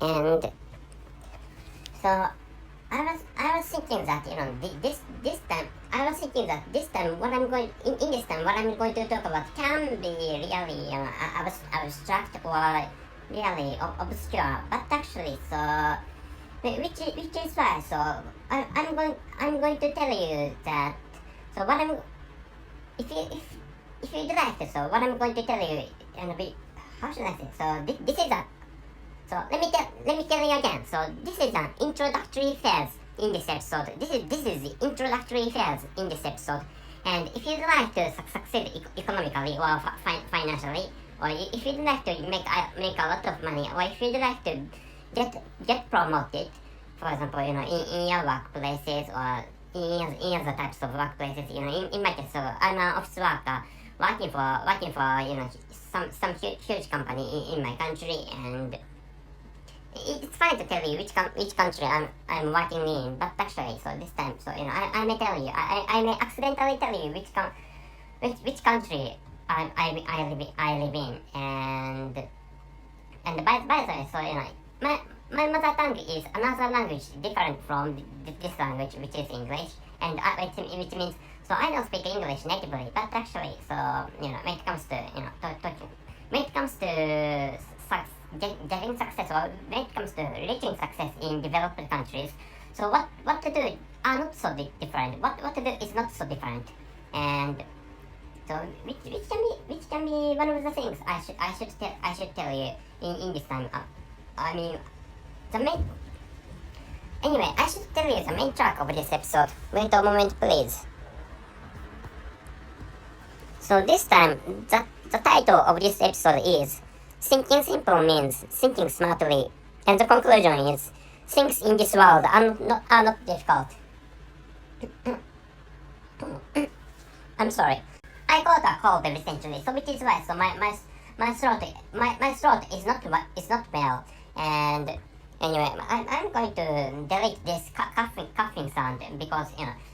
And so I was thinking that this time I was thinking that this time what I'm going in this time what I'm going to talk about can be really abstract or really obscure, but actually which is why I'm going to tell you that so what I'm if you'd like to, so what I'm going to tell you and be how should I say, so this is a so let me tell you again. So this is an introductory phase in this episode. This is the introductory phase in this episode. And if you'd like to succeed economically or financially, or if you'd like to make a lot of money, or if you'd like to get promoted, for example, in your workplaces or in other types of workplaces, in my case, so I'm an office worker working for some huge company in my country, and it's fine to tell you which country I'm working in, but actually, so this time, so I may tell you, I may accidentally tell you which country I live in, and by the way, so my mother tongue is another language different from this language, which is English, and which means so I don't speak English natively, but actually, so when it comes to talking, when it comes to getting success, or when it comes to reaching success in developed countries, so what to do are not so different. What to do is not so different, and so which can be one of the things I should tell you in this time. I mean the main. Anyway, I should tell you the main track of this episode. Wait a moment, please. So this time, the title of this episode is Thinking Simple means thinking smartly, and the conclusion is things in this world are not difficult. I'm sorry. I got a cold recently, so which is why so my throat is not well, and anyway I'm going to delete this coughing sound because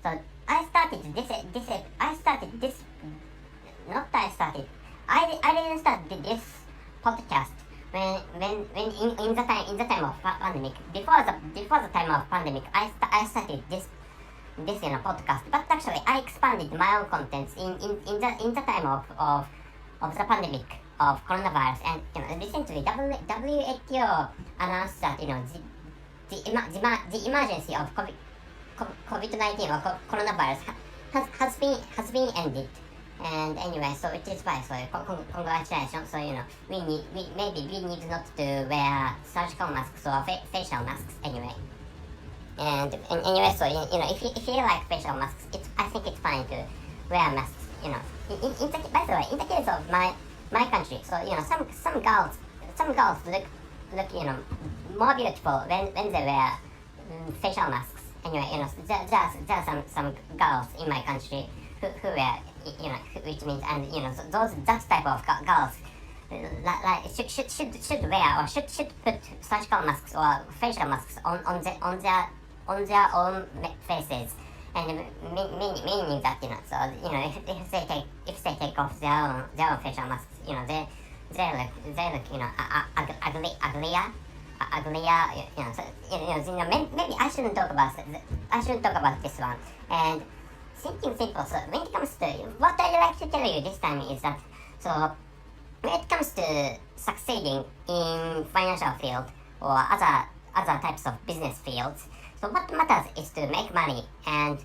so I started this I didn't start this podcast when in the time of pandemic, before the time of pandemic I started this podcast, but actually I expanded my own contents in the time of the pandemic of coronavirus, and recently WHO announced that the emergency of COVID-19 or coronavirus has been ended. And anyway, so it is fine. So congratulations. So we need not to wear surgical masks or facial masks anyway. And anyway, so if you like facial masks, I think it's fine to wear masks. By the way, in the case of my country, so some girls look more beautiful when they wear facial masks. Anyway, there are some girls in my country who wear which means, and that type of girls like should wear or should put surgical masks or facial masks on their own faces, and meaning that so if they take off their own facial masks, they look uglier. Maybe I shouldn't talk about this one. And thinking simple. So when it comes to what I'd like to tell you this time is that so when it comes to succeeding in financial field or other types of business fields, so what matters is to make money and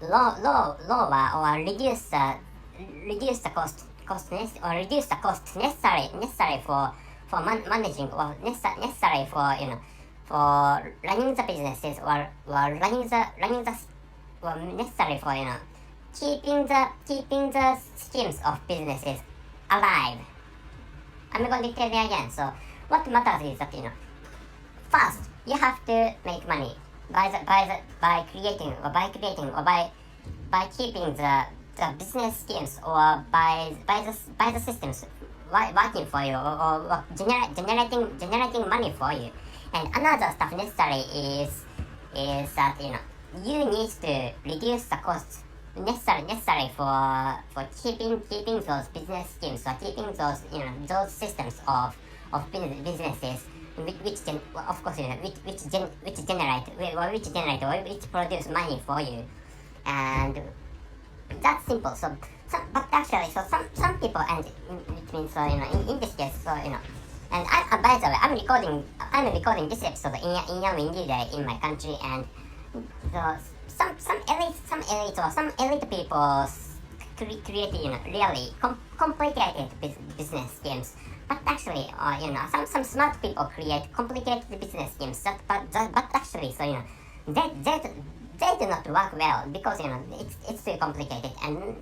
lower or reduce the cost necessary for managing, or necessary for running the businesses, or running the well, necessary for keeping the schemes of businesses alive. I'm going to tell you again. So what matters is that first you have to make money by creating or by keeping the business schemes, or by the systems working for you, or generating money for you. And another stuff necessary is that you need to reduce the costs necessary for keeping those business schemes, or keeping those those systems of businesses well, of course, which generate or which produce money for you, and that's simple. But actually, some people, and it means in this case, and by the way, I'm recording this episode in a windy day in my country, and so some elite or some elite people create really complicated business schemes. But actually, some smart people create complicated business schemes. But actually, they do not work well because it's too complicated, and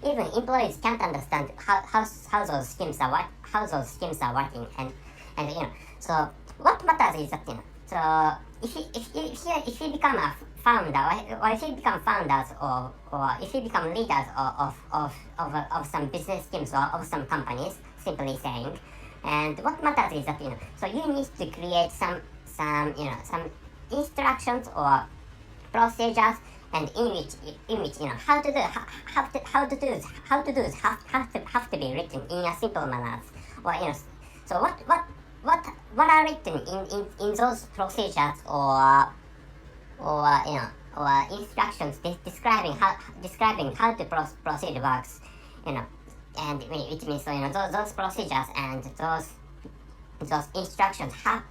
even employees can't understand how those schemes are working, and so what matters is that so if you become a founder, or if you become founders, or if you become leaders of some business schemes or of some companies, simply saying, and what matters is that so you need to create some instructions or procedures, and in which how to do this have to be written in a simple manner, or so what are written in those procedures or instructions describing how the procedure works, and which means those procedures and those instructions have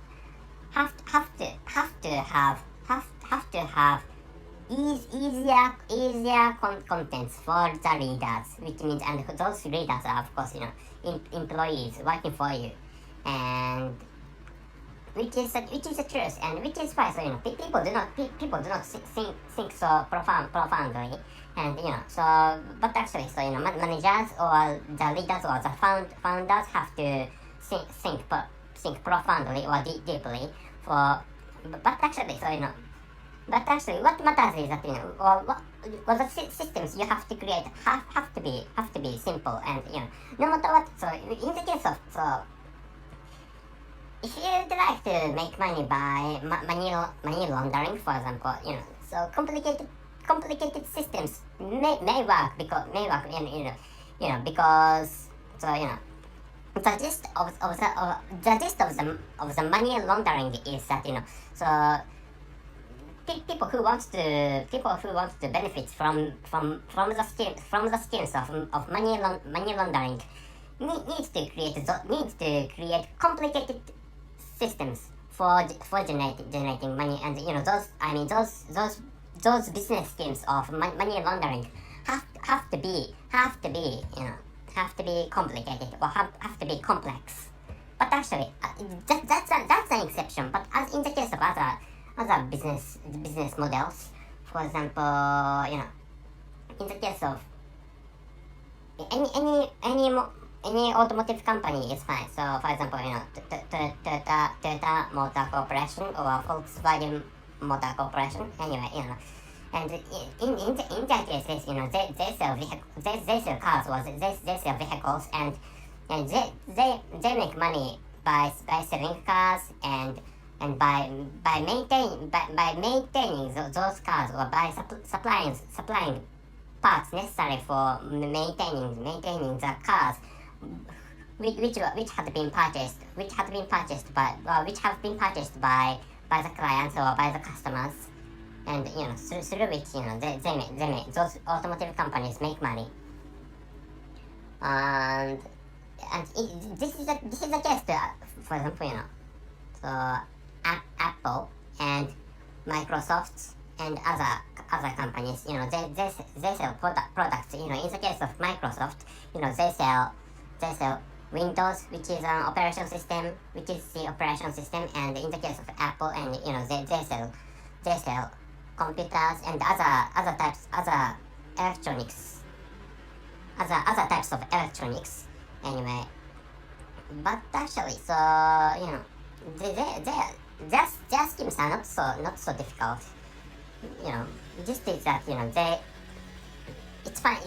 to have easier contents for the readers, which means, and those readers are of course employees working for you, and which is the truth, and which is why people do not think so profoundly, and so but actually managers or the leaders or the founders have to think profoundly or deeply for, but actually what matters is that or the systems you have to create have to be simple, and no matter what. So in the case of if you'd like to make money by money laundering, for example, so complicated systems may work because because the gist of the money laundering is that so people who wants to benefit from the schemes of money laundering needs to create complicated systems for generating money, and those business schemes of money laundering have to be complicated or have to be complex. But actually, that's an exception. But as in the case of other business models, for example, in the case of any automotive company is fine. So, for example, Toyota Motor Corporation or Volkswagen Motor Corporation. Anyway, and in their cases, they sell cars or they sell vehicles, and they make money by selling cars and by maintaining those cars, or by supplying parts necessary for maintaining the cars, which have been purchased by the clients or by the customers, and through which those automotive companies make money, and this is the case to, for example, so Apple and Microsoft and other companies, they sell products. In the case of Microsoft, they sell Windows, which is an operation system, and in the case of Apple, and they sell computers and other electronics, other types of electronics. Anyway, but actually, so their schemes are not so difficult. Just is that it's fine.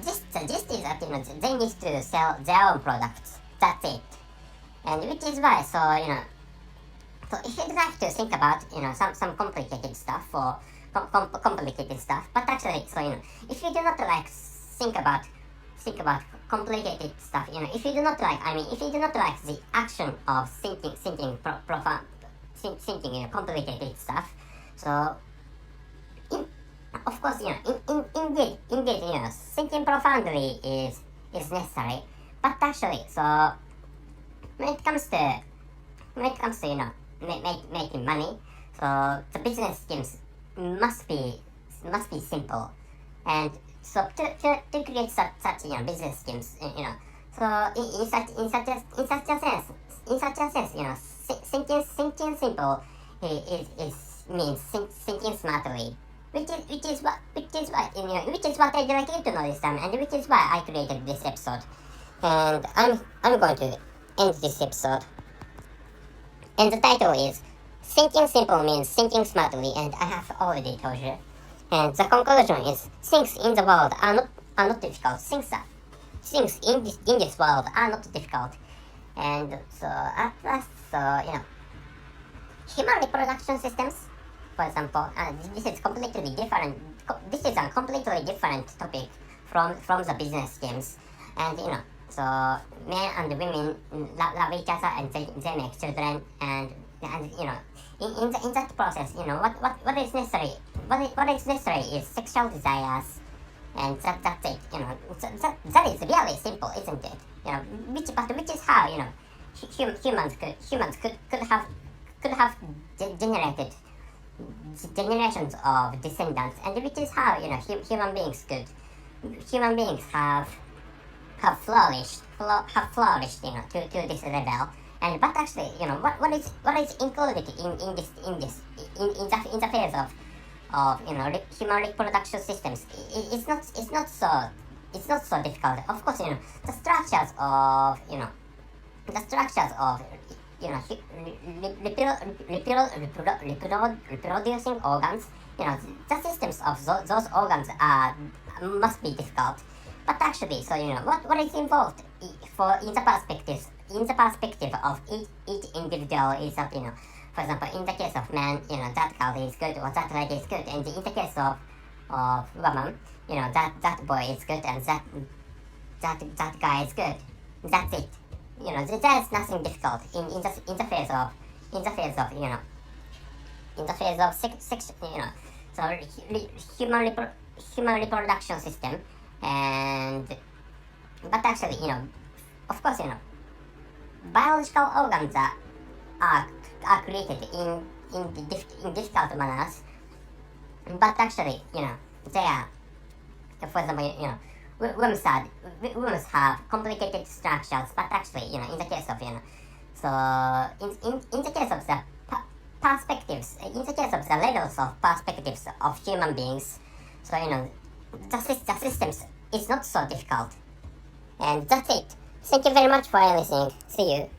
Just is that they need to sell their own products. That's it. And which is why, so if you'd like to think about some complicated stuff or complicated stuff, but actually, so if you do not like think think about complicated stuff, if you do not like, if you do not like the action of thinking complicated stuff, so of course, indeed, thinking profoundly is necessary. But actually, so when it comes to making money, so the business schemes must be simple, and so to create such business schemes, so in such a sense, thinking simple means thinking smartly, which is what I'd like you to know this time, and which is why I created this episode. And I'm going to end this episode. And the title is Thinking Simple Means Thinking Smartly, and I have already told you. And the conclusion is things in the world are not difficult. Things in this world are not difficult. And so at last, so human reproduction systems, for example, this is completely different. This is a completely different topic from the business schemes, and so men and women love each other, and they make children, and in that process, what is necessary? What is necessary is sexual desires, and that's it. That is really simple, isn't it? Which is how humans could have generated generations of descendants, and which is how human beings have flourished to this level. And but actually, what is included in the phase of human reproduction systems, it's not so difficult. Of course, the structures of reproducing organs, the systems of those organs must be difficult. But actually, so what is involved in the perspective of each individual is that, for example, in the case of man, that girl is good or that lady is good, and in the case of woman, that boy is good and that guy is good. That's it. There's nothing difficult in the phase of sex, so human reproduction system. And but actually, of course, biological organs are created in difficult manners. But actually, they are, for example, women have complicated structures. But actually, in the case of so in the case of the perspectives, in the case of the levels of perspectives of human beings, so the systems is not so difficult. And that's it. Thank you very much for listening. See you.